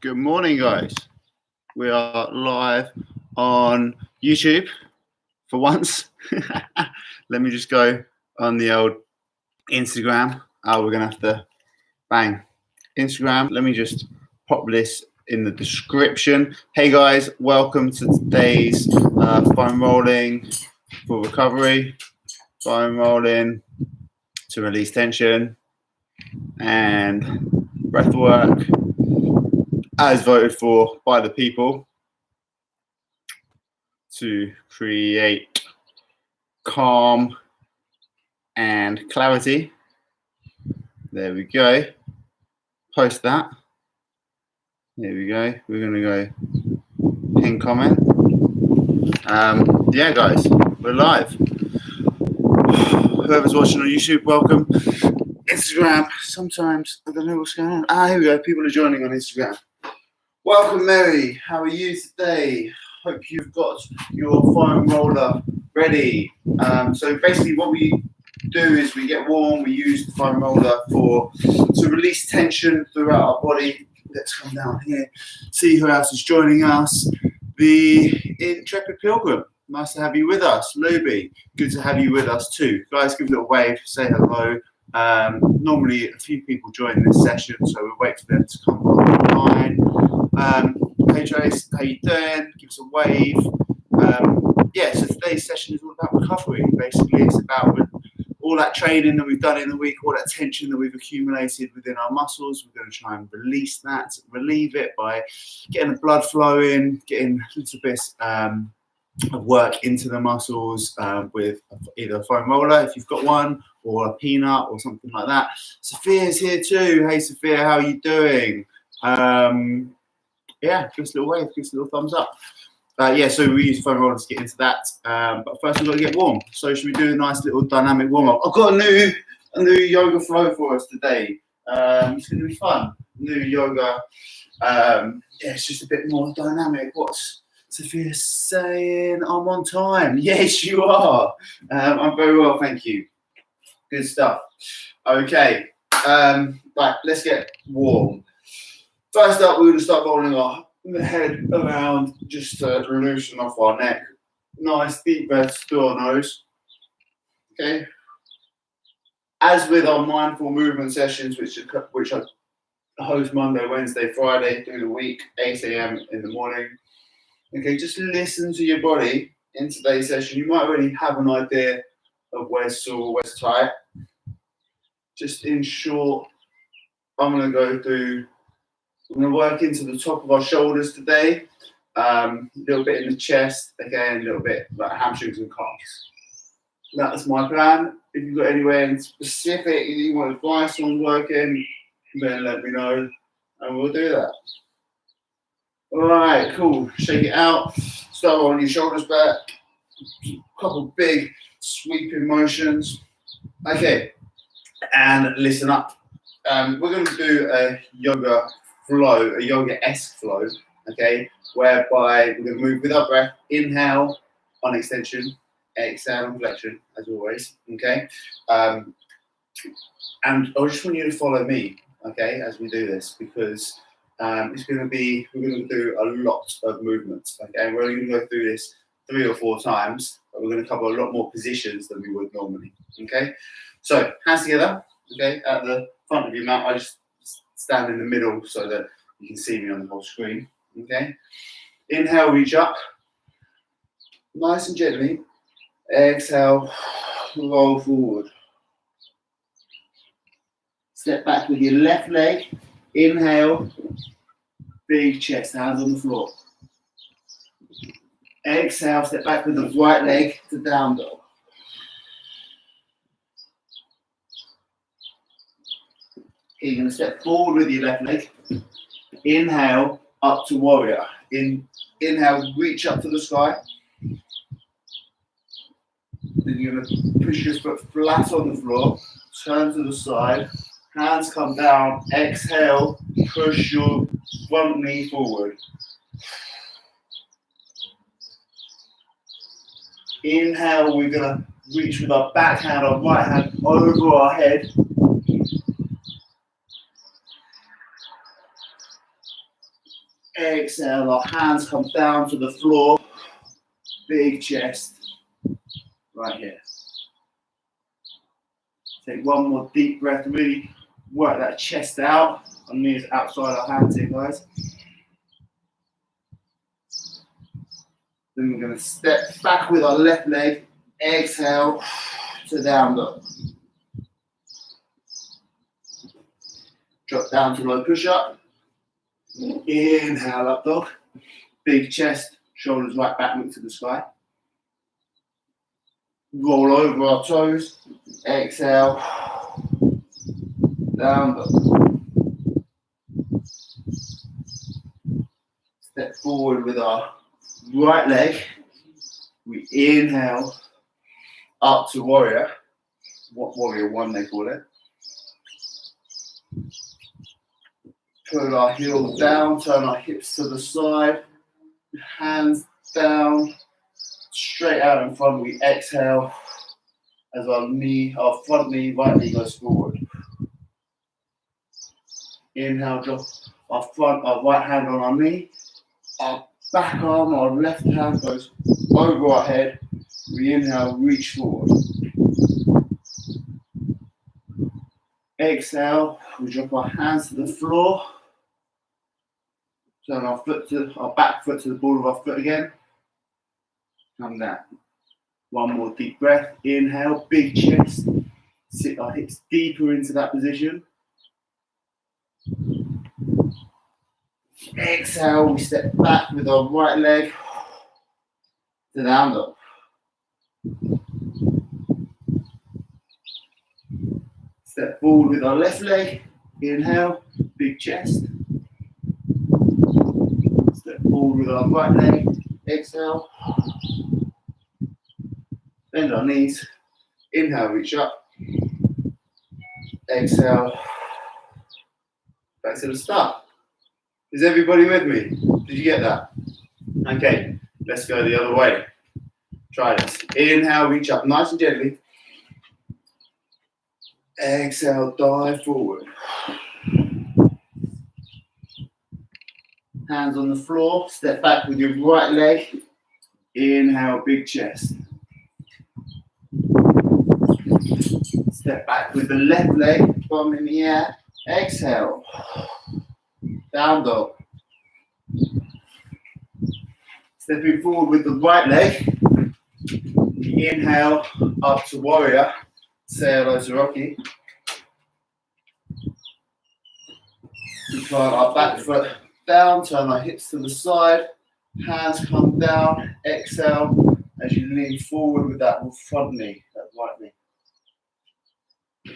Good morning, guys. We are live on YouTube for once. Let me just go on the old Instagram. We're going to have to bang Instagram. Let me just pop this in the description. Hey, guys, welcome to today's foam rolling for recovery, foam rolling to release tension, and breath work, as voted for by the people, to create calm and clarity. There we go. Post that. There we go. We're going to go pin comment. Yeah, guys, we're live. Whoever's watching on YouTube, welcome. Instagram, sometimes I don't know what's going on. Here we go. People are joining on Instagram. Welcome, Mary. How are you today? Hope you've got your foam roller ready. So basically what we do is we get warm. We use the foam roller to release tension throughout our body. Let's come down here. See who else is joining us. The Intrepid Pilgrim. Nice to have you with us. Luby, good to have you with us too. Guys, give a little wave. Say hello. Normally a few people join this session, so we'll wait for them to come online. Hey Trace, how you doing? Give us a wave. Yeah, so today's session is all about recovery. Basically, it's about all that training that we've done in the week, all that tension that we've accumulated within our muscles. We're going to try and release that, relieve it by getting the blood flowing, getting a little bit of work into the muscles with either a foam roller, if you've got one, or a peanut or something like that. Sophia's here too. Hey Sophia, how are you doing? Yeah, give us a little wave, give us a little thumbs up. Yeah, so we use foam rollers to get into that. But first we've got to get warm. So should we do a nice little dynamic warm up? I've got a new yoga flow for us today. It's going to be fun. New yoga. Yeah, it's just a bit more dynamic. What's Sophia saying? I'm on time. Yes, you are. I'm very well, thank you. Good stuff. Okay. Right, let's get warm. First up, we're going to start rolling our head around just to loosen off our neck. Nice deep breaths through our nose. Okay. As with our mindful movement sessions, which I host Monday, Wednesday, Friday through the week, 8 a.m. in the morning. Okay, just listen to your body in today's session. You might already have an idea of where's sore, where's tight. Just in short, I'm going to go through. We're going to work into the top of our shoulders today, a little bit in the chest, again, a little bit like hamstrings and calves. That's my plan. If you've got anywhere in specific you want advice on working, then let me know and we'll do that. All right, cool. Shake it out. Start rolling your shoulders back. A couple big sweeping motions. Okay, and listen up. We're going to do a yoga flow, a yoga-esque flow, okay, whereby we're going to move with our breath. Inhale on extension, exhale on flexion, as always, okay? And I just want you to follow me, okay, as we do this, because we're going to do a lot of movements, okay? We're only going to go through this 3 or 4 times, but we're going to cover a lot more positions than we would normally, okay? So, hands together, okay, at the front of your mat. I just stand in the middle so that you can see me on the whole screen, okay? Inhale, reach up, nice and gently. Exhale, roll forward. Step back with your left leg. Inhale, big chest, hands on the floor. Exhale, step back with the right leg to down dog. You're going to step forward with your left leg. Inhale, up to warrior. Inhale, reach up to the sky. Then you're going to push your foot flat on the floor. Turn to the side. Hands come down. Exhale, push your front knee forward. Inhale, we're going to reach with our back hand, our right hand over our head. Exhale, our hands come down to the floor. Big chest right here. Take one more deep breath, really work that chest out. Our knees outside our hands here, guys. Then we're going to step back with our left leg. Exhale to down dog. Drop down to low push-up. Inhale, up dog. Big chest, shoulders right back, look to the sky. Roll over our toes. Exhale. Down dog. Step forward with our right leg. We inhale up to warrior. Warrior one, they call it. Put our heels down, turn our hips to the side, hands down, straight out in front. We exhale as our front knee, right knee goes forward. Inhale, drop our right hand on our knee. Our back arm, our left hand goes over our head. We inhale, reach forward. Exhale, we drop our hands to the floor. Turn our back foot to the ball of our foot again. Come down. One more deep breath. Inhale, big chest. Sit our hips deeper into that position. Exhale, we step back with our right leg to down dog. Step forward with our left leg. Inhale, big chest. Step forward with our right leg. Exhale. Bend our knees. Inhale, reach up. Exhale. Back to the start. Is everybody with me? Did you get that? Okay, let's go the other way. Try this. Inhale, reach up nice and gently. Exhale, dive forward. Hands on the floor. Step back with your right leg. Inhale, big chest. Step back with the left leg. Bum in the air. Exhale. Down dog. Stepping forward with the right leg. Inhale, up to warrior. Say hello to Rocky. We plant our back foot down, turn our hips to the side, hands come down, exhale as you lean forward with that front knee, that right knee.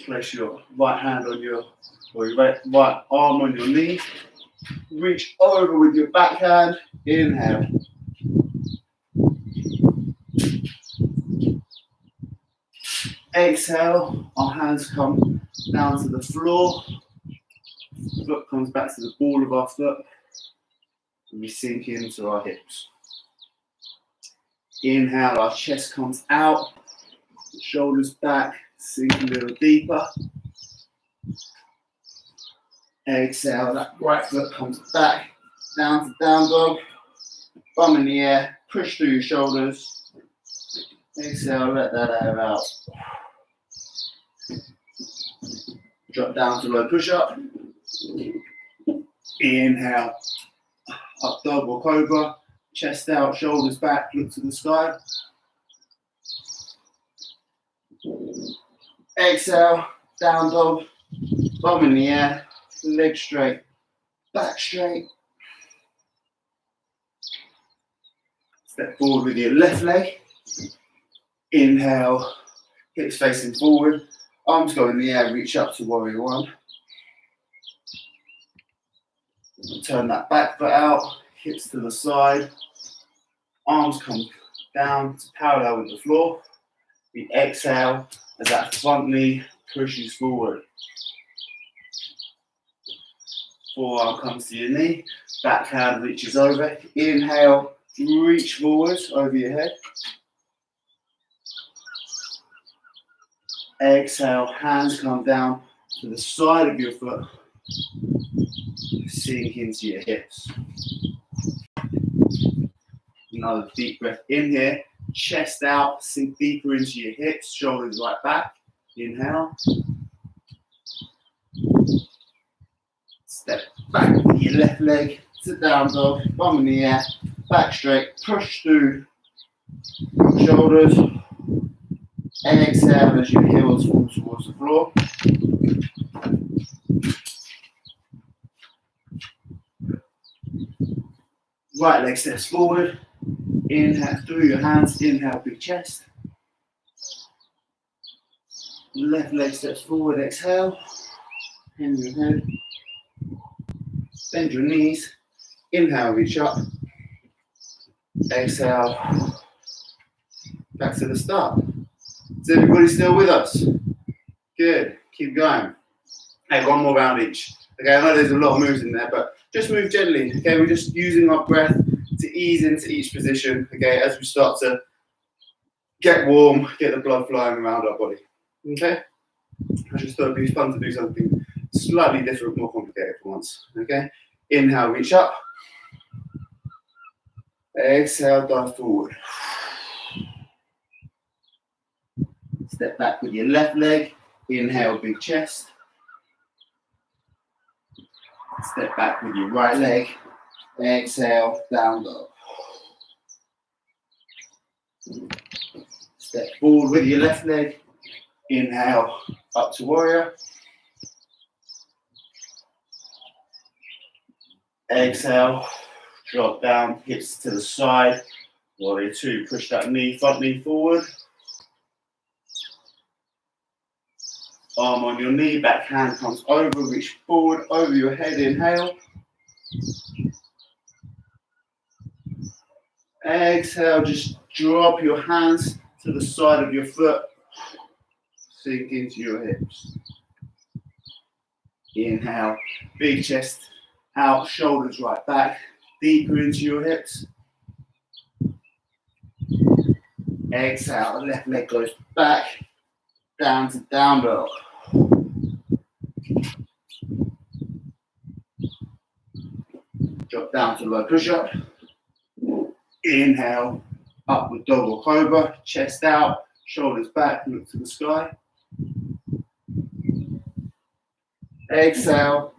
Place your right hand on your, or your right arm on your knee. Reach over with your backhand, inhale. Exhale, our hands come down to the floor. Foot comes back to the ball of our foot. And we sink into our hips. Inhale, our chest comes out. Shoulders back, sink a little deeper. Exhale, that right foot comes back, down to down dog. Bum in the air, push through your shoulders. Exhale, let that air out. Drop down to low push-up. Inhale, up dog or cobra. Chest out, shoulders back, look to the sky. Exhale, down dog, bum in the air, legs straight, back straight. Step forward with your left leg. Inhale, hips facing forward, arms go in the air, reach up to warrior one. Turn that back foot out, hips to the side, arms come down to parallel with the floor. We exhale as that front knee pushes forward. Forearm comes to your knee, back hand reaches over. Inhale, reach forward over your head. Exhale, hands come down to the side of your foot. Sink into your hips. Another deep breath in here. Chest out, sink deeper into your hips, shoulders right back. Inhale. Step back with your left leg to down dog, bum in the air, back straight, push through your shoulders. Exhale as your heels fall towards the floor. Right leg steps forward. Inhale through your hands, inhale big chest. Left leg steps forward, exhale. Hand your head. Bend your knees. Inhale, reach up. Exhale. Back to the start. Is everybody still with us? Good. Keep going. Okay, one more round each. Okay, I know there's a lot of moves in there, but just move gently. Okay, we're just using our breath to ease into each position. Okay, as we start to get warm, get the blood flowing around our body. Okay, I just thought it'd be fun to do something slightly different, more complicated for once. Okay, inhale, reach up. Exhale, dive forward. Step back with your left leg. Inhale, big chest. Step back with your right leg. Exhale, down dog. Step forward with your left leg. Inhale, up to warrior. Exhale, drop down, hips to the side. Warrior two, push that knee, front knee forward. Arm on your knee, back hand comes over, reach forward, over your head, inhale. Exhale, just drop your hands to the side of your foot. Sink into your hips. Inhale, big chest out, shoulders right back, deeper into your hips. Exhale, left leg goes back, down to down dog. Drop down to low push-up. Inhale, upward dog or cobra, chest out, shoulders back, look to the sky. Exhale,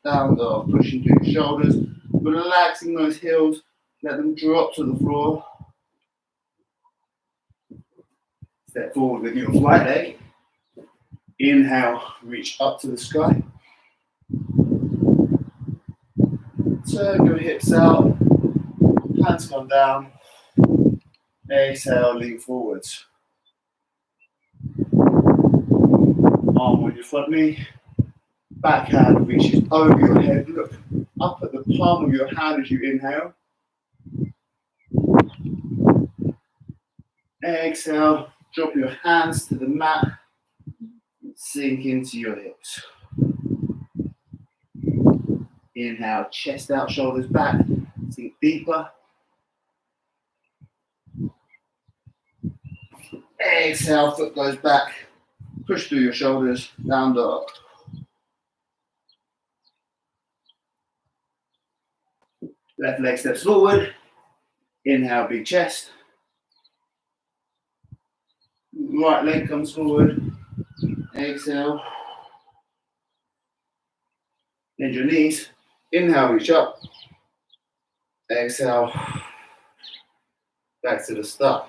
down dog, pushing through the shoulders, relaxing those heels, let them drop to the floor. Step forward with your right leg. Inhale, reach up to the sky. Turn your hips out, hands come down. Exhale, lean forwards. Arm on your front knee. Back hand reaches over your head. Look up at the palm of your hand as you inhale. Exhale, drop your hands to the mat. Sink into your hips. Inhale, chest out, shoulders back. Sink deeper. Exhale, foot goes back. Push through your shoulders, down dog. Left leg steps forward. Inhale, big chest. Right leg comes forward. Exhale. Bend your knees. Inhale, reach up. Exhale. Back to the start.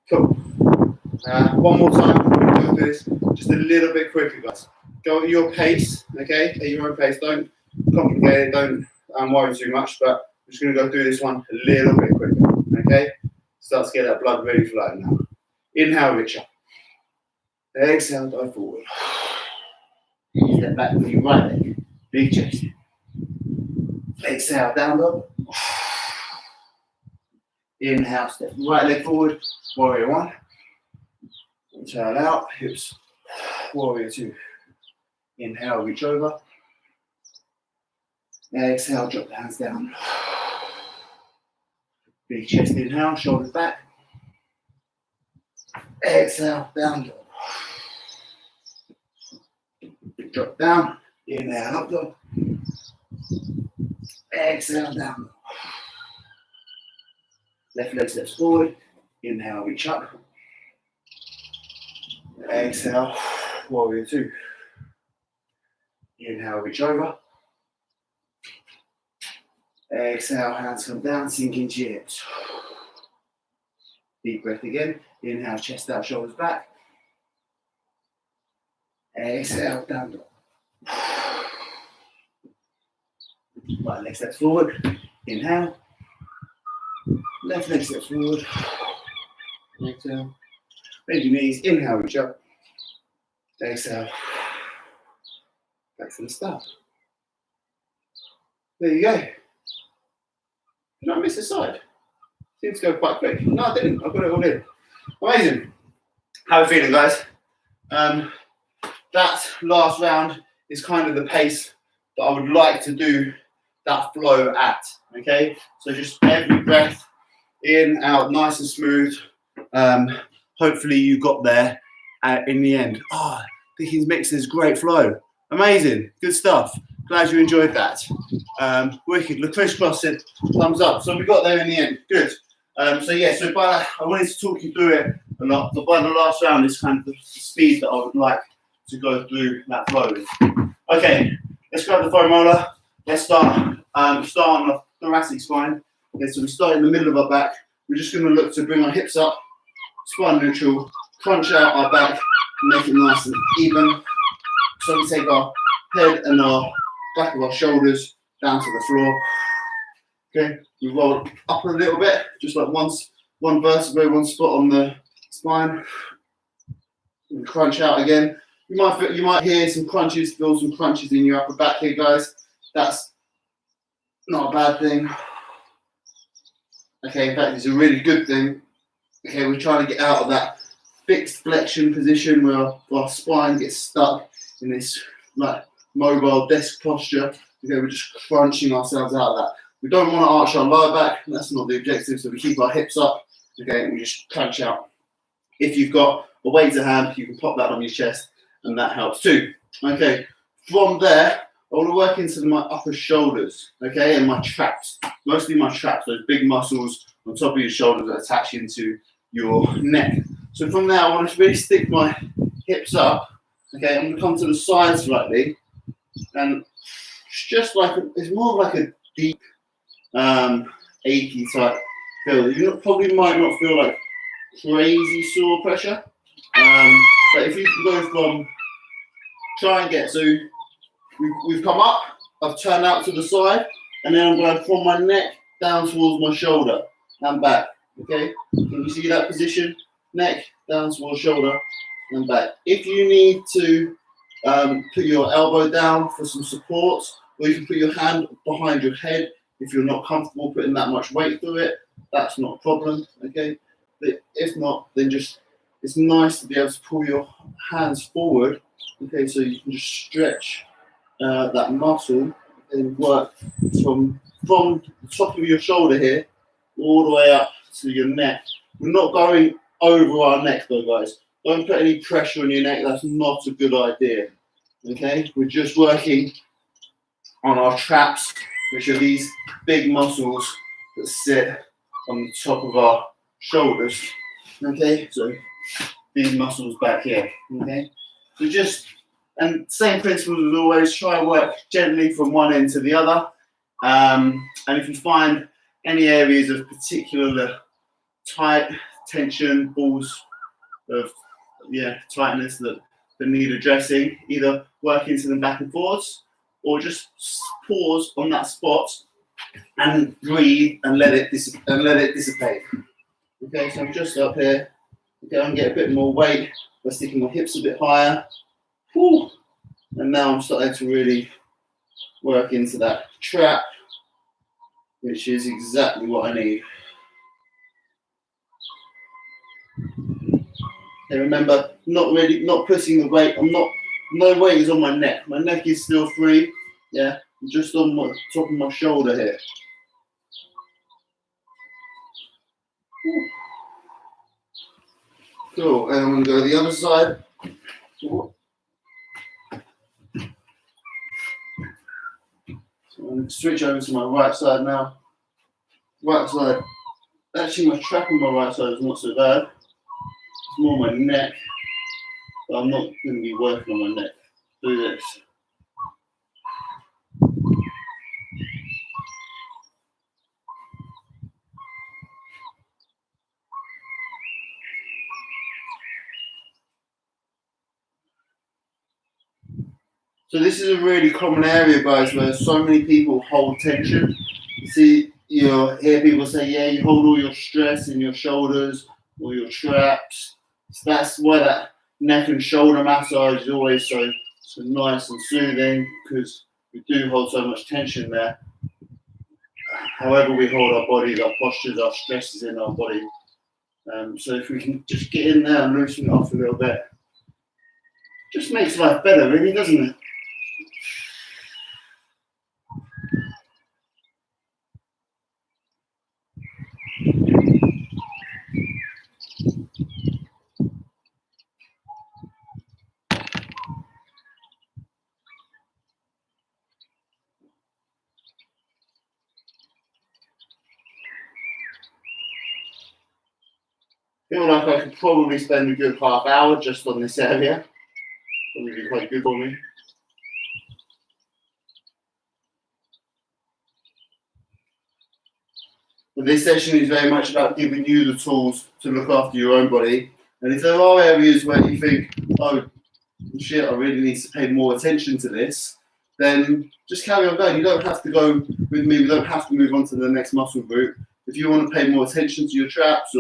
Cool. One more time. We're going to do this just a little bit quicker, guys. Go at your pace, okay? At your own pace. Don't complicate it. Don't worry too much. But I'm just going to go through this one a little bit quicker, okay? Start to get that blood really flowing now. Inhale, reach up. Exhale, dive forward. Step back with your right leg. Big chest. Exhale, down dog. Inhale, step right leg forward. Warrior one. Turn out, hips. Warrior two. Inhale, reach over. Exhale, drop the hands down. Big chest inhale, shoulders back. Exhale, down dog. Drop down. Inhale, up dog. Exhale, down. Left leg steps forward. Inhale, reach up. Exhale, warrior two. Inhale, reach over. Exhale, hands come down, sink into your hips. Deep breath again. Inhale, chest out, shoulders back. Exhale, down dog. Right leg steps forward. Inhale. Left leg steps forward. Exhale. Bend your knees. Inhale, reach up. Exhale. Back to the start. There you go. Did I miss a side? Seems to go quite quick. No, I didn't. I got it all in. Amazing. How are you feeling, guys? That last round is kind of the pace that I would like to do that flow at. Okay, so just every breath in, out, nice and smooth. Hopefully you got there in the end. Oh, Dickens Mixers, great flow. Amazing, good stuff. Glad you enjoyed that. Wicked. Crisscross said thumbs up. So we got there in the end. Good. So by that, I wanted to talk you through it a lot, but by the last round is kind of the speed that I would like to go through that flow with. Okay, let's grab the foam roller. Let's start on the thoracic spine. Okay, so we start in the middle of our back. We're just going to look to bring our hips up, spine neutral, crunch out our back, make it nice and even. So we take our head and our back of our shoulders down to the floor. Okay, we roll up a little bit, just like one vertebra, one spot on the spine. And crunch out again. You might hear some crunches, feel some crunches in your upper back here, guys. That's not a bad thing. Okay, in fact, it's a really good thing. Okay, we're trying to get out of that fixed flexion position where our spine gets stuck in this like mobile desk posture. Okay, we're just crunching ourselves out of that. We don't want to arch our lower back. That's not the objective. So we keep our hips up. Okay, and we just crunch out. If you've got a weight to hand, you can pop that on your chest, and that helps too. Okay, from there, I want to work into my upper shoulders, okay, and my traps. Mostly my traps, those big muscles on top of your shoulders that attach into your neck. So from there, I want to really stick my hips up. Okay, I'm going to come to the side slightly, and it's just like it's more like a deep, achy type feel. You probably might not feel like crazy sore pressure, but if you can go from try and get so we've come up, I've turned out to the side, and then I'm going from my neck down towards my shoulder and back. Okay, can you see that position? Neck down towards shoulder and back. If you need to put your elbow down for some support, or you can put your hand behind your head if you're not comfortable putting that much weight through it, that's not a problem. Okay, but if not, then just it's nice to be able to pull your hands forward. Okay, so you can just stretch that muscle and work from the top of your shoulder here all the way up to your neck. We're not going over our neck though, guys. Don't put any pressure on your neck. That's not a good idea. Okay, we're just working on our traps, which are these big muscles that sit on the top of our shoulders. Okay, so these muscles back here. Okay, so just and same principles as always. Try and work gently from one end to the other. And if you find any areas of particular tight tension, balls of tightness that need addressing, either work into them back and forwards, or just pause on that spot and breathe and let it dissipate. Okay, so I'm just up here. Okay, I'm get a bit more weight by sticking my hips a bit higher. Whew. And now I'm starting to really work into that trap, which is exactly what I need. Okay, remember, not putting the weight. No weight is on my neck. My neck is still free. Yeah, I'm just on the top of my shoulder here. Cool, and I'm going to go to the other side. I'm going to switch over to my right side now. Right side. Actually, my trap on my right side is not so bad. It's more my neck. But I'm not going to be working on my neck. Do this. So this is a really common area, guys, where so many people hold tension. You see, you hear people say, yeah, you hold all your stress in your shoulders or your traps. So that's why that neck and shoulder massage is always so nice and soothing, because we do hold so much tension there. However we hold our bodies, our postures, our stresses in our body. So if we can just get in there and loosen it off a little bit, just makes life better, really, doesn't it? I feel like I could probably spend a good half hour just on this area. Probably be quite good for me. But this session is very much about giving you the tools to look after your own body. And if there are areas where you think, oh shit, I really need to pay more attention to this, then just carry on going. You don't have to go with me. We don't have to move on to the next muscle group. If you want to pay more attention to your traps,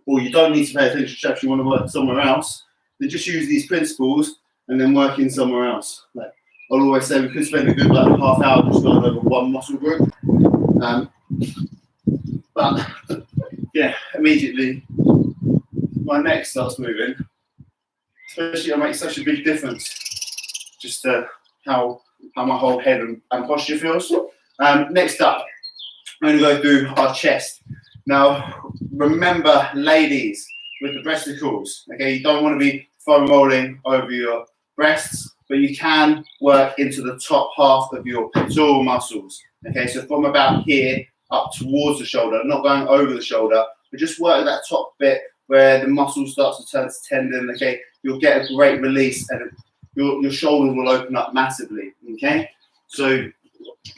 or you don't need to pay attention to traps, you want to work somewhere else, then just use these principles and then work in somewhere else. Like I'll always say, we could spend a good half hour just going over one muscle group. But yeah, immediately my neck starts moving. Especially, it makes such a big difference just how my whole head and posture feels. Next up, I'm going to go through our chest. Now, remember, ladies, with the breasticles, okay, you don't want to be foam rolling over your breasts, but you can work into the top half of your pectoral muscles. Okay, so from about here up towards the shoulder, not going over the shoulder, but just work that top bit where the muscle starts to turn to tendon. Okay, you'll get a great release and your shoulders will open up massively. Okay, so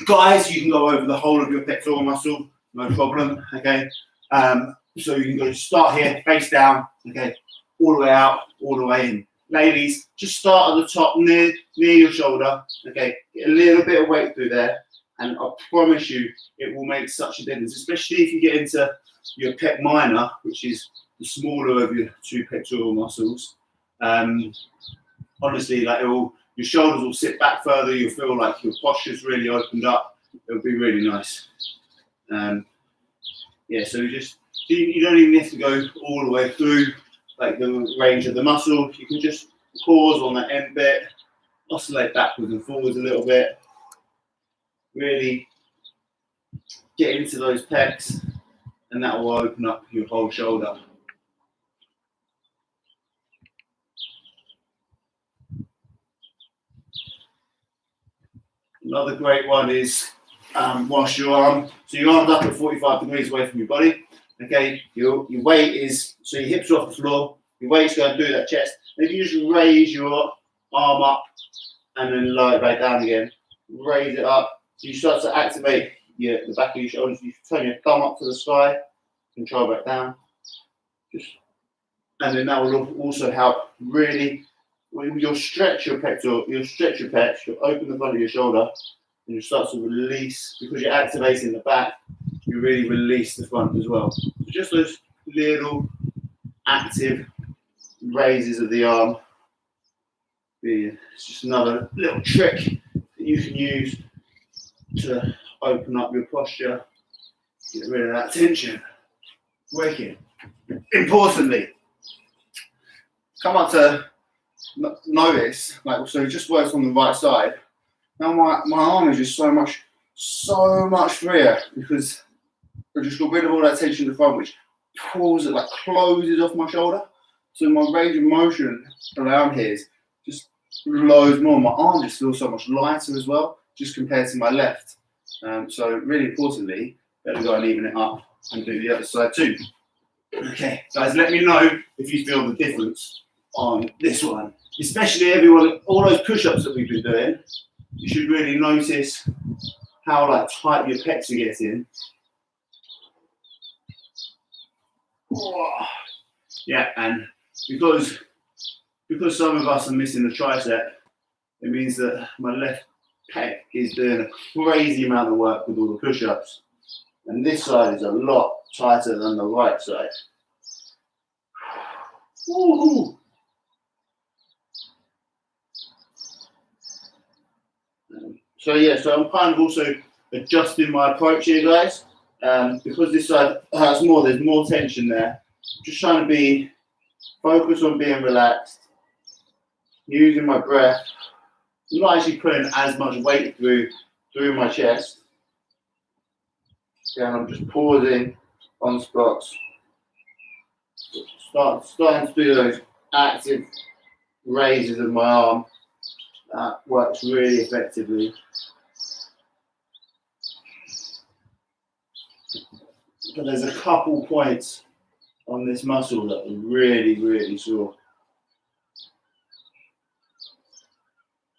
guys, you can go over the whole of your pectoral muscle, no problem. Okay, so you can go start here, face down. Okay, all the way out, all the way in. Ladies, just start at the top near your shoulder. Okay, get a little bit of weight through there, and I promise you, it will make such a difference, especially if you get into your pec minor, which is the smaller of your two pectoral muscles. Honestly, like your shoulders will sit back further. You'll feel like your posture's really opened up. It'll be really nice. Yeah, so you don't even have to go all the way through like the range of the muscle. You can just pause on that end bit, oscillate backwards and forwards a little bit. Really get into those pecs, and that will open up your whole shoulder. Another great one is wash your arm. So your arm's up at 45 degrees away from your body. Okay, your weight is, so your hips are off the floor, your weight's going through that chest. And if you just raise your arm up and then lower it back down again, raise it up. So you start to activate the back of your shoulders. You turn your thumb up to the sky, control back down. And then that will also help really, when you'll stretch your pectoral, you'll stretch your pecs, you'll open the front of your shoulder, and you start to release, because you're activating the back, you really release the front as well. So just those little active raises of the arm. It's just another little trick that you can use to open up your posture, get rid of that tension. Wicked. Importantly, come up to notice, like, so it just works on the right side. Now my arm is just so much freer, because I just got rid of all that tension in the front, which pulls it, like closes off my shoulder. So my range of motion around here is just loads more. My arm just feels so much lighter as well, just compared to my left. So really importantly, better go and even it up and do the other side too. Okay, guys, let me know if you feel the difference on this one, especially everyone, all those push-ups that we've been doing. You should really notice how like tight your pecs are getting. Yeah, and because some of us are missing the tricep, it means that my left pec is doing a crazy amount of work with all the push-ups, and this side is a lot tighter than the right side. Woo-hoo. So yeah, so I'm kind of also adjusting my approach here, guys, because this side hurts more. There's more tension there. Just trying to be focused on being relaxed, using my breath. I'm not actually putting as much weight through my chest. Yeah, and I'm just pausing on spots. Starting to do those active raises of my arm. That works really effectively. But there's a couple points on this muscle that are really, really sore.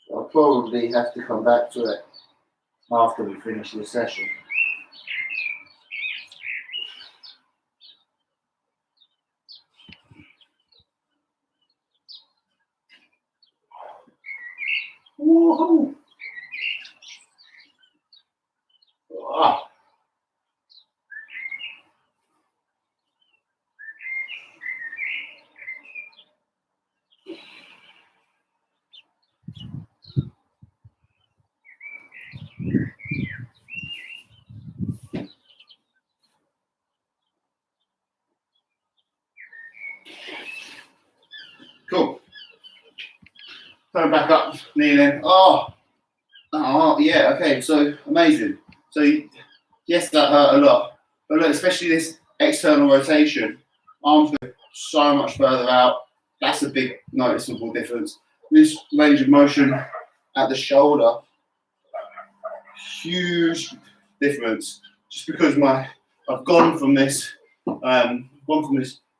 So I'll probably have to come back to it after we finish this session. Woohoo! Ah. Cool. Turn back up, kneeling. Oh, yeah, okay, so amazing. So yes, that hurt a lot, but look, especially this external rotation, arms go so much further out. That's a big noticeable difference. This range of motion at the shoulder, huge difference. Just because I've gone from this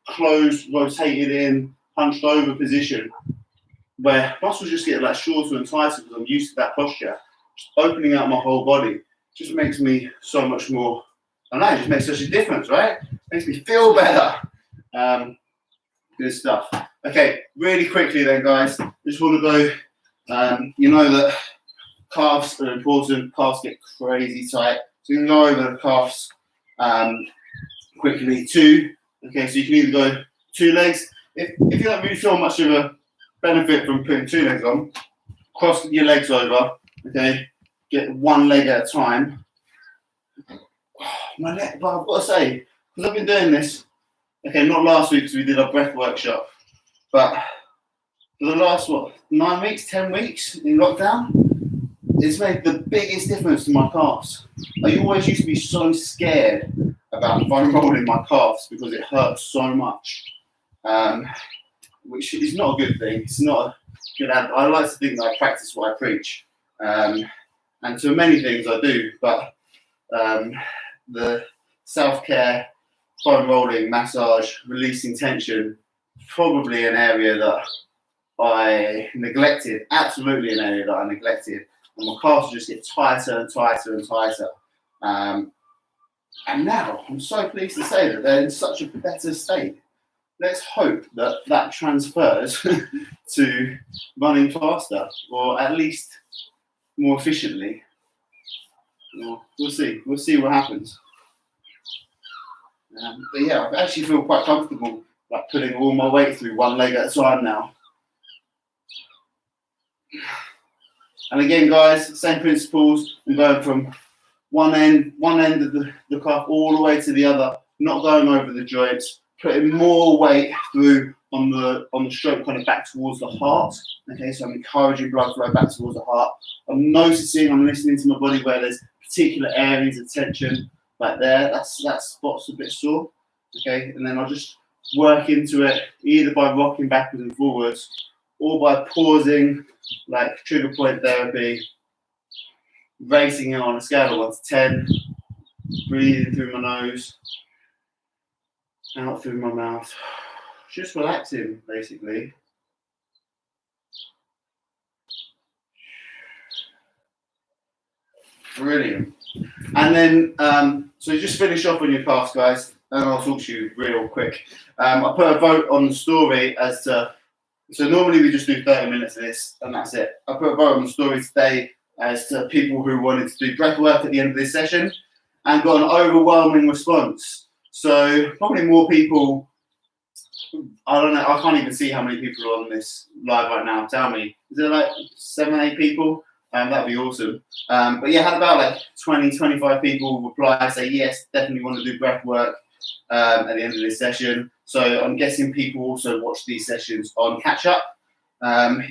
closed, rotated in, hunched over position, where muscles just get like shorter and tighter because I'm used to that posture. Just opening out my whole body just makes me so much more. I know, it just makes such a difference, right? Makes me feel better. Good stuff. Okay, really quickly then, guys. Just want to go. You know that calves are important. Calves get crazy tight. So you can go over the calves quickly. Two. Okay, so you can either go 2 legs. If you don't really feel much of a benefit from putting 2 legs on, cross your legs over. Okay, get 1 leg at a time. My leg, but I've got to say, because I've been doing this. Okay, not last week because we did our breath workshop, but for the last 9 weeks, 10 weeks in lockdown, it's made the biggest difference to my calves. I always used to be so scared about foam rolling my calves because it hurts so much, which is not a good thing. It's not a good habit. I like to think that I practice what I preach, and to many things I do, but the self-care, foam rolling, massage, releasing tension, probably an area that I neglected, absolutely an area that I neglected. And my calves just get tighter and tighter and tighter. And now I'm so pleased to say that they're in such a better state. Let's hope that that transfers to running faster, or at least more efficiently. We'll see. We'll see what happens. But yeah, I actually feel quite comfortable like putting all my weight through 1 leg at a time now. And again, guys, same principles. I'm going from one end of the calf all the way to the other, not going over the joints, putting more weight through on the stroke kind of back towards the heart. Okay, so I'm encouraging blood flow back towards the heart. I'm listening to my body where there's particular areas of tension, like there, that spot's a bit sore. Okay, and then I'll just work into it either by rocking backwards and forwards or by pausing, like trigger point therapy, racing it on a scale of 1 to 10, breathing through my nose, out through my mouth, just relaxing basically. Brilliant. And then, so just finish off on your calves, guys, and I'll talk to you real quick. I put a vote on the story as to, so normally we just do 30 minutes of this, and that's it. I put a vote on the story today as to people who wanted to do breath work at the end of this session, and got an overwhelming response. So probably more people, I don't know, I can't even see how many people are on this live right now. Tell me, is there like 7, 8 people? That'd be awesome. But yeah, had about like 20, 25 people reply, say yes, definitely want to do breath work at the end of this session. So I'm guessing people also watch these sessions on catch up.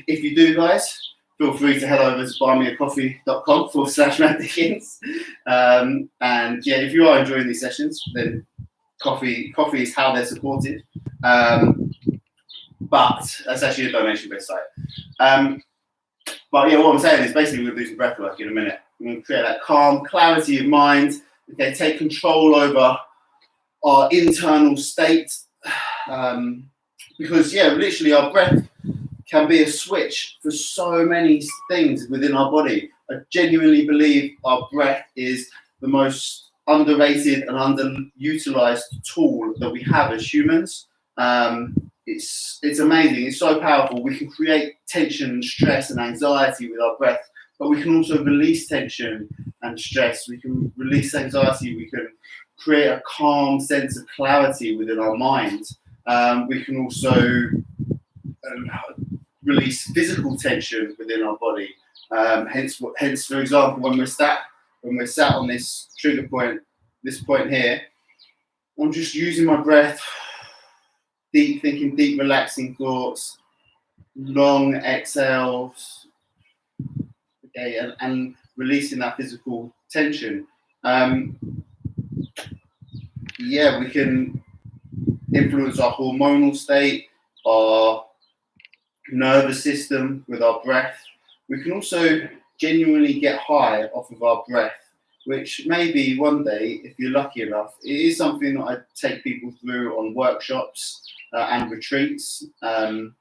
If you do, guys, feel free to head over to buymeacoffee.com/Matt Dickens. And yeah, if you are enjoying these sessions, then coffee is how they're supported. But that's actually a donation-based site. But yeah, what I'm saying is basically we're going to do some breath work in a minute. We're going to create that calm, clarity of mind. Okay, take control over our internal state. Because yeah, literally our breath can be a switch for so many things within our body. I genuinely believe our breath is the most underrated and underutilized tool that we have as humans. It's amazing. It's so powerful. We can create tension and stress and anxiety with our breath, but we can also release tension and stress. We can release anxiety. We can create a calm sense of clarity within our mind. We can also release physical tension within our body. Hence, for example, when we're sat on this trigger point, this point here, I'm just using my breath. Deep thinking, deep relaxing thoughts, long exhales, okay, and releasing that physical tension. Yeah, we can influence our hormonal state, our nervous system with our breath. We can also genuinely get high off of our breath, which maybe one day, if you're lucky enough, it is something that I take people through on workshops and retreats. More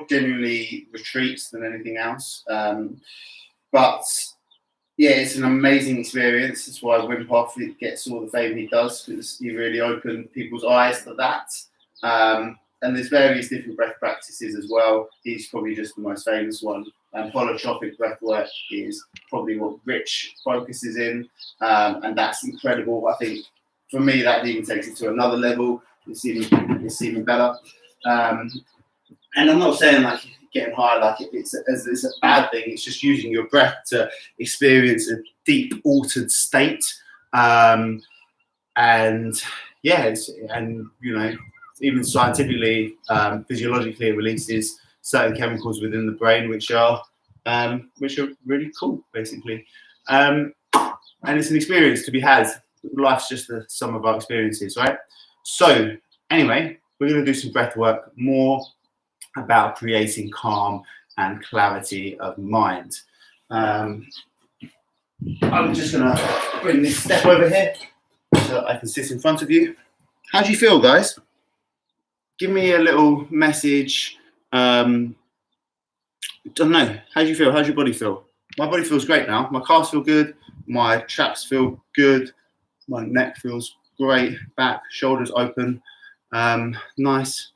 genuinely retreats than anything else. But yeah, it's an amazing experience. That's why Wim Hof gets all the fame he does, because he really opened people's eyes to that. And there's various different breath practices as well. He's probably just the most famous one. Holotropic breath work is probably what Rich focuses in, and that's incredible. I think for me that even takes it to another level. It's even better. And I'm not saying like getting high like it's a bad thing. It's just using your breath to experience a deep altered state. And yeah, and you know, even scientifically, physiologically, it releases certain chemicals within the brain, which are really cool, basically. And it's an experience to be had. Life's just the sum of our experiences, right? So anyway, we're going to do some breath work, more about creating calm and clarity of mind. I'm just going to bring this step over here so I can sit in front of you. How do you feel, guys? Give me a little message. Don't know. How do you feel? How's your body feel? My body feels great now. My calves feel good. My traps feel good. My neck feels great. Back, shoulders open. Nice.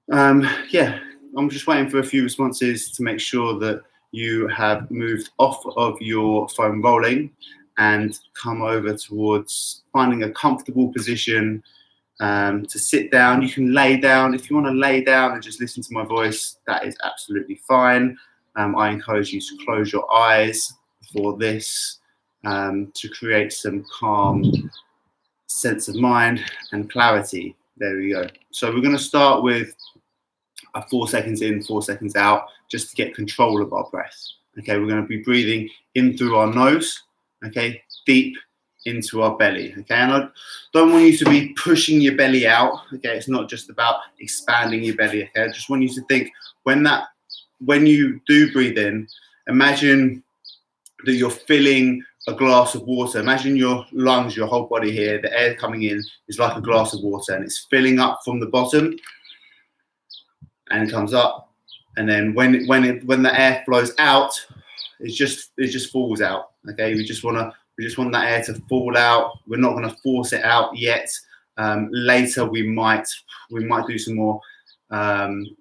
Yeah, I'm just waiting for a few responses to make sure that you have moved off of your foam rolling and come over towards finding a comfortable position to sit down. You can lay down. If you want to lay down and just listen to my voice, that is absolutely fine. I encourage you to close your eyes for this to create some calm sense of mind and clarity. There we go. So we're going to start with a 4 seconds in, 4 seconds out, just to get control of our breath. Okay, we're going to be breathing in through our nose, okay, deep into our belly, okay, and I don't want you to be pushing your belly out, okay, it's not just about expanding your belly, okay, I just want you to think when you do breathe in, imagine that you're filling a glass of water. Imagine your lungs, your whole body here, the air coming in is like a glass of water, and it's filling up from the bottom and it comes up. And then when the air flows out, it just falls out. Okay, we just want that air to fall out. We're not going to force it out yet. Later we might do some more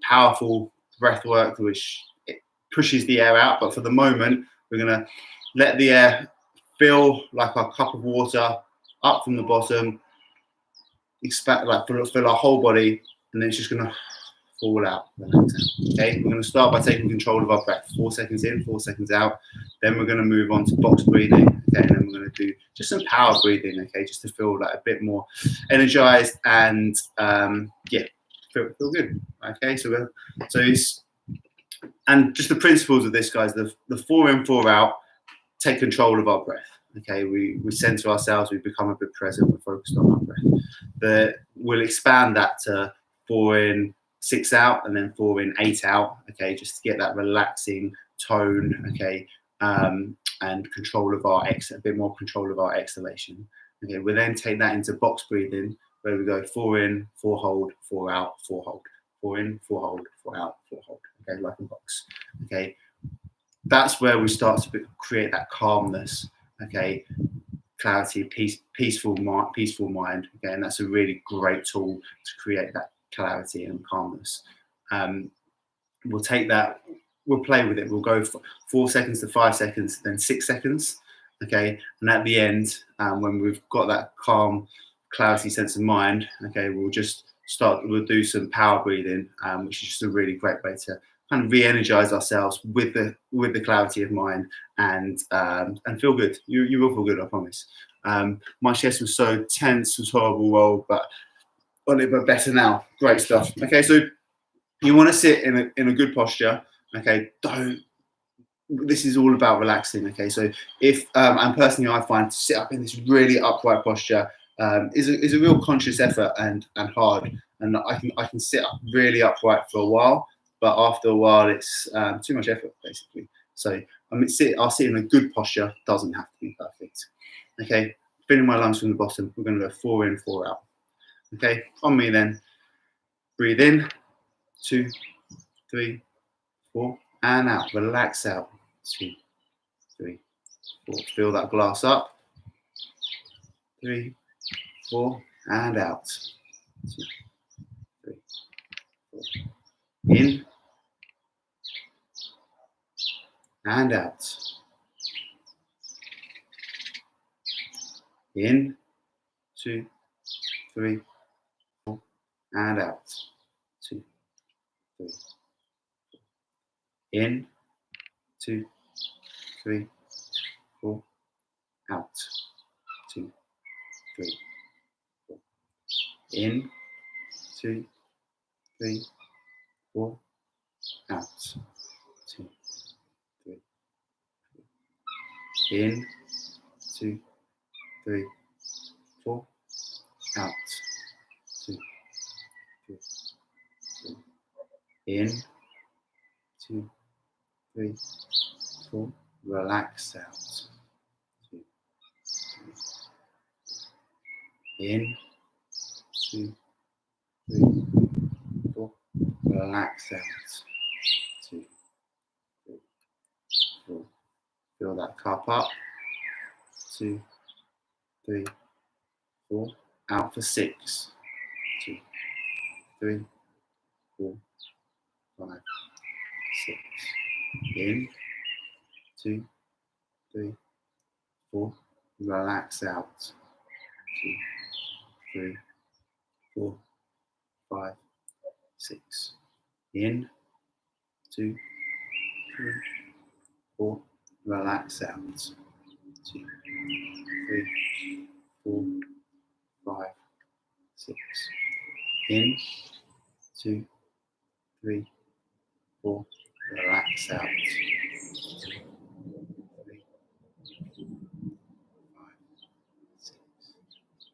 powerful breath work, which it pushes the air out. But for the moment, we're going to let the air fill like a cup of water up from the bottom, expand, like fill our whole body, and then it's just going to fall out. Okay, we're going to start by taking control of our breath. 4 seconds in, 4 seconds out. Then we're going to move on to box breathing. Okay, and then we're going to do just some power breathing. Okay, just to feel like a bit more energized and yeah, feel good. Okay, so it's, and just the principles of this, guys. The 4 in, 4 out. Take control of our breath. Okay, we center ourselves. We become a bit present. We're focused on our breath. We'll expand that to 4 in, 6 out, and then 4 in, 8 out. Okay, just to get that relaxing tone. Okay, and control of our a bit more control of our exhalation. Okay, we'll then take that into box breathing, where we go 4 in, 4 hold, 4 out, 4 hold, 4 in, 4 hold, 4 out, 4 hold. Okay, like a box. Okay, that's where we start to create that calmness. Okay, clarity, peaceful mind. Okay, and that's a really great tool to create that clarity and calmness. We'll take that, we'll play with it. We'll go 4 seconds to 5 seconds, then 6 seconds. Okay, and at the end, when we've got that calm, clarity sense of mind, okay, we'll do some power breathing, which is just a really great way to kind of re-energize ourselves with the clarity of mind and feel good. You will feel good, I promise. My chest was so tense, was horrible, but better now. Great stuff. Okay, so you want to sit in a good posture. Okay, this is all about relaxing. Okay, so if and personally I find to sit up in this really upright posture is a real conscious effort and hard, and I can sit up really upright for a while, but after a while it's too much effort basically. So I'll sit in a good posture. Doesn't have to be perfect. Okay, filling my lungs from the bottom. We're going to go 4 in, 4 out. Okay, on me then. Breathe in, 2, 3, 4, and out. Relax out. 2, 3, 4. Fill that glass up. 3, 4, and out. 2, 3, 4. In and out. In, 2, 3, 4, and out. 2, 3. In, 2, 3, 4, out. 2, 3, 4. In, 2, 3, 4, out. 2, 3, 4. In, 2, 3, 4, out. 2, 3, 4. In, 2, 3, 4. Relax out. 2, 3, 4. In, 2, 3, 4. Relax out. 2, 3, 4. Fill that cup up. 2, 3, 4. Out for 6. 2, 3, 4, 5, 6. In, 2, 3, 4. Relax out. 2, 3, 4, 5, 6. In, 2, 3, 4. Relax out. 2, 3, 4, 5, 6. In, 2, 3, 4. Relax out. 2, 3, 4, 5, 6.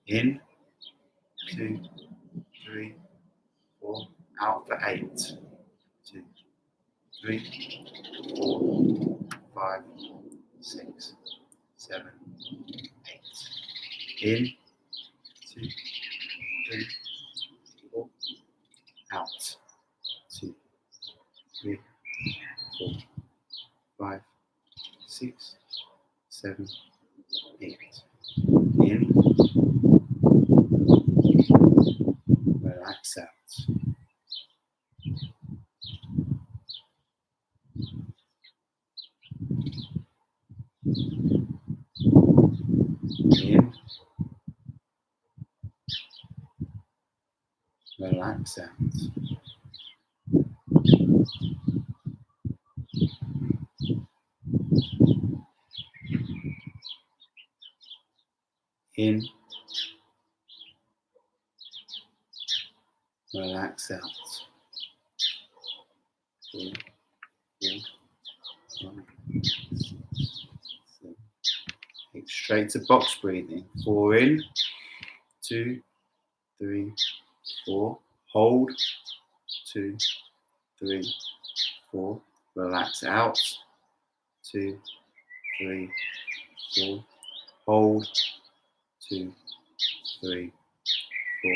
In, 2, 3, 4. Out for 8. 2, 3, 4, 5, 6, 7, 8. In, 2, 3, 4. Out, 2, 3, 4, 5, 6, 7, 8. In, relax out. In, relax out. In, relax out. 4, 4, 5, 6, 7, 8. Straight to box breathing. 4 in, 2, 3, 4. Hold. 2, 3, 4. Relax out. 2, 3, 4. Hold. 2, 3, 4.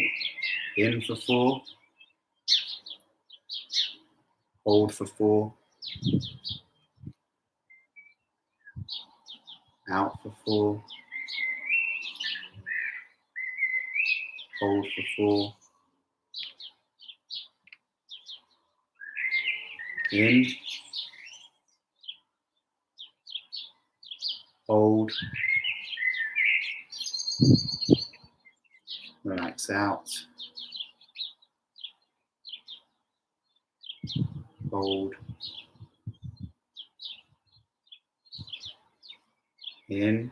In for 4. Hold for 4. Out for 4. Hold for 4. In. Hold. Relax out. Hold. In.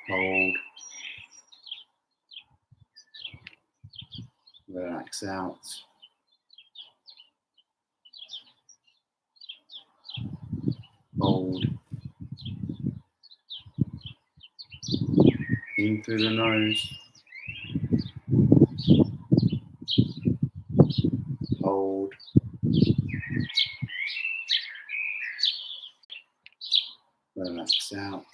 Hold. Relax out. Hold. In through the nose. Hold. Relax out.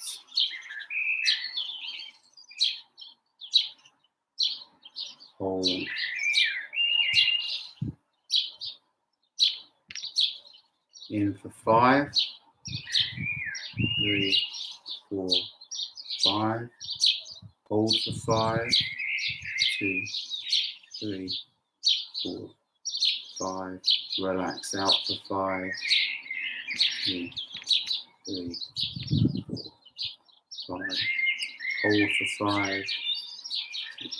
Hold. In for 5. 3, 4, 5. Hold for 5. 2, 3, 4, 5. Relax out for 5. 2, 3, 4, 5. Hold for 5. 2,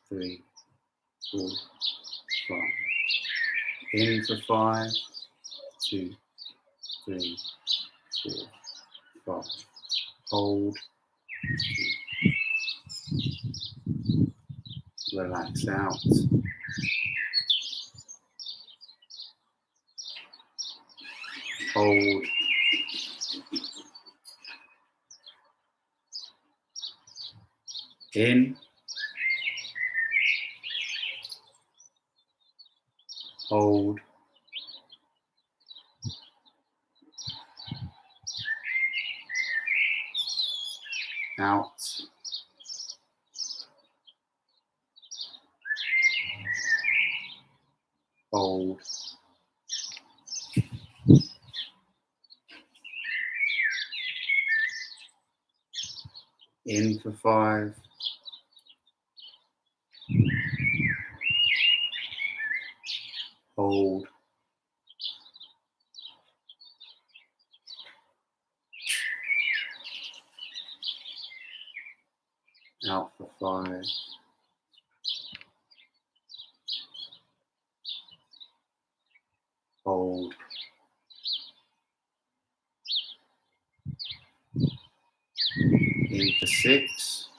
3, 4, 5. In for 5. 2, 3, 4, 5. Hold. Relax out. Hold. In. Hold. Out. Hold. In for 5. Hold. Out for 5. Hold. In for 6.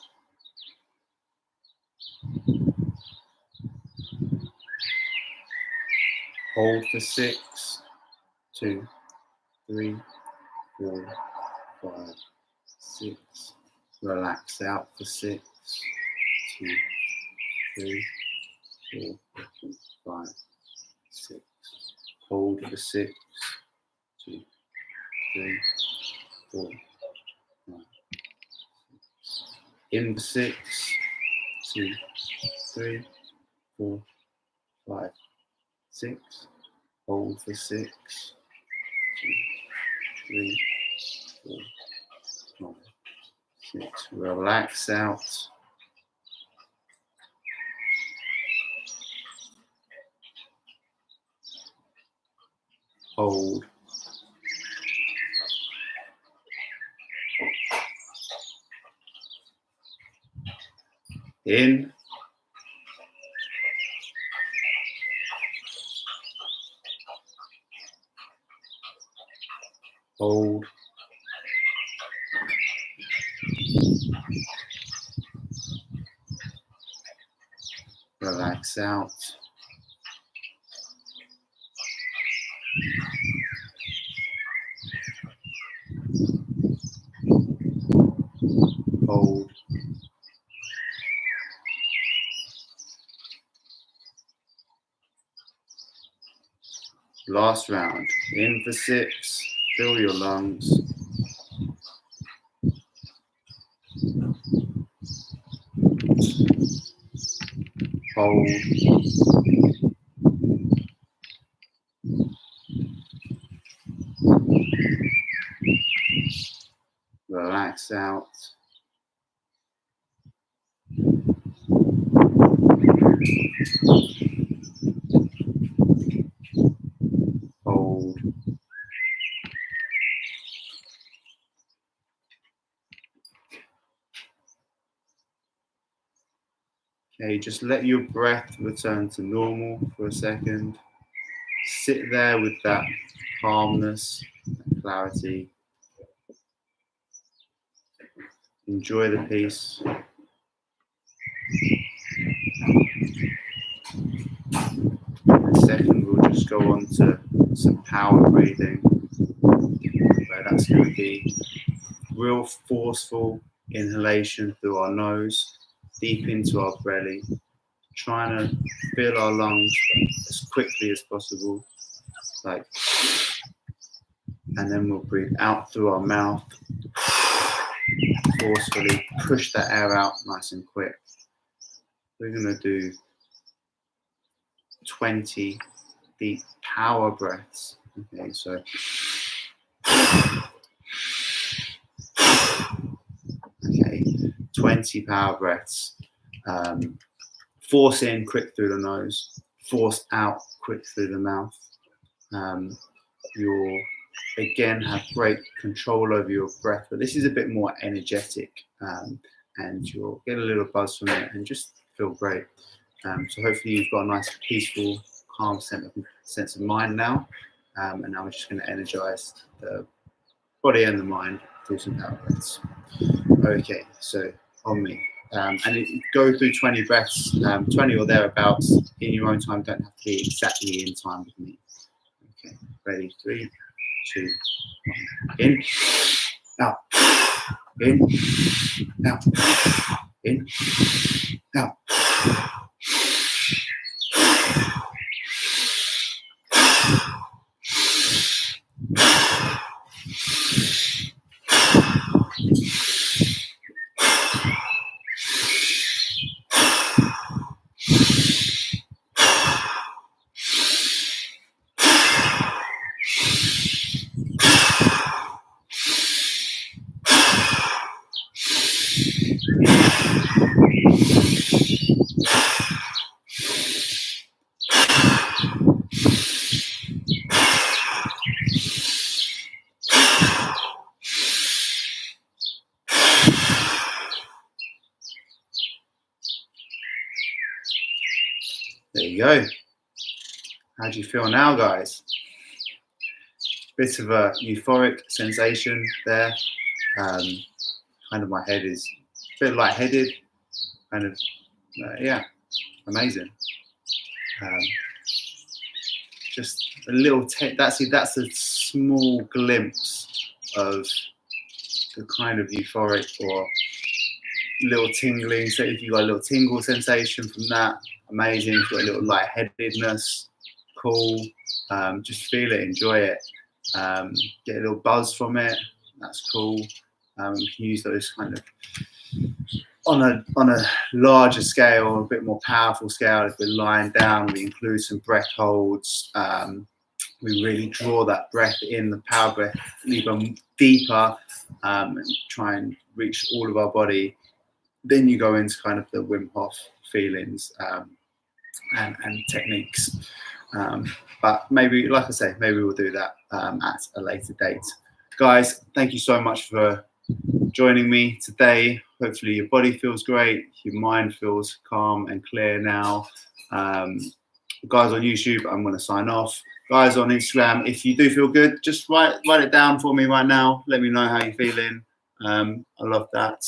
Hold for 6. 2, 3, 4, 5, 6. Relax out for 6. 2, 3, 4, 5, 6. Hold for 6. 3, 4, 5. In for 6, 2, 3, 4, 5, 6. Hold for 6, 2, 3, 4, 5, 6. Relax out. Hold. In. Hold. Relax out. Hold. Last round. In for 6. Fill your lungs. Hold. Relax out. Hold. Okay, just let your breath return to normal for a second. Sit there with that calmness and clarity. Enjoy the piece. In a second, we'll just go on to some power breathing, where that's going to be real forceful inhalation through our nose, deep into our belly, trying to fill our lungs as quickly as possible, like, and then we'll breathe out through our mouth, forcefully push that air out nice and quick. We're going to do 20 deep power breaths. Okay, so okay, 20 power breaths. Force in quick through the nose, force out quick through the mouth. You'll again have great control over your breath, but this is a bit more energetic, and you'll get a little buzz from it and just feel great. So hopefully you've got a nice peaceful, calm sense of mind now, and now we're just going to energize the body and the mind through some power breaths. Okay, so on me. And go through 20 breaths, 20 or thereabouts in your own time. Don't have to be exactly in time with me. Okay, ready? 3, 2, 1. In, out, in, out, in, out. There you go. How do you feel now, guys? Bit of a euphoric sensation there. Kind of my head is a bit lightheaded. Kind of, yeah, amazing. Just a little, that's a small glimpse of the kind of euphoric or little tingling. So if you got a little tingle sensation from that, amazing. If you've got a little lightheadedness, cool. Just feel it, enjoy it. get a little buzz from it. That's cool. We can use those kind of on a larger scale, a bit more powerful scale. If we're lying down, we include some breath holds. We really draw that breath in, the power breath, even deeper, and try and reach all of our body. Then you go into kind of the Wim Hof feelings and techniques. But maybe, like I say, maybe we'll do that at a later date. Guys, thank you so much for joining me today. Hopefully your body feels great, your mind feels calm and clear now. Guys on YouTube, I'm going to sign off. Guys on Instagram, if you do feel good, just write it down for me right now. Let me know how you're feeling. I love that.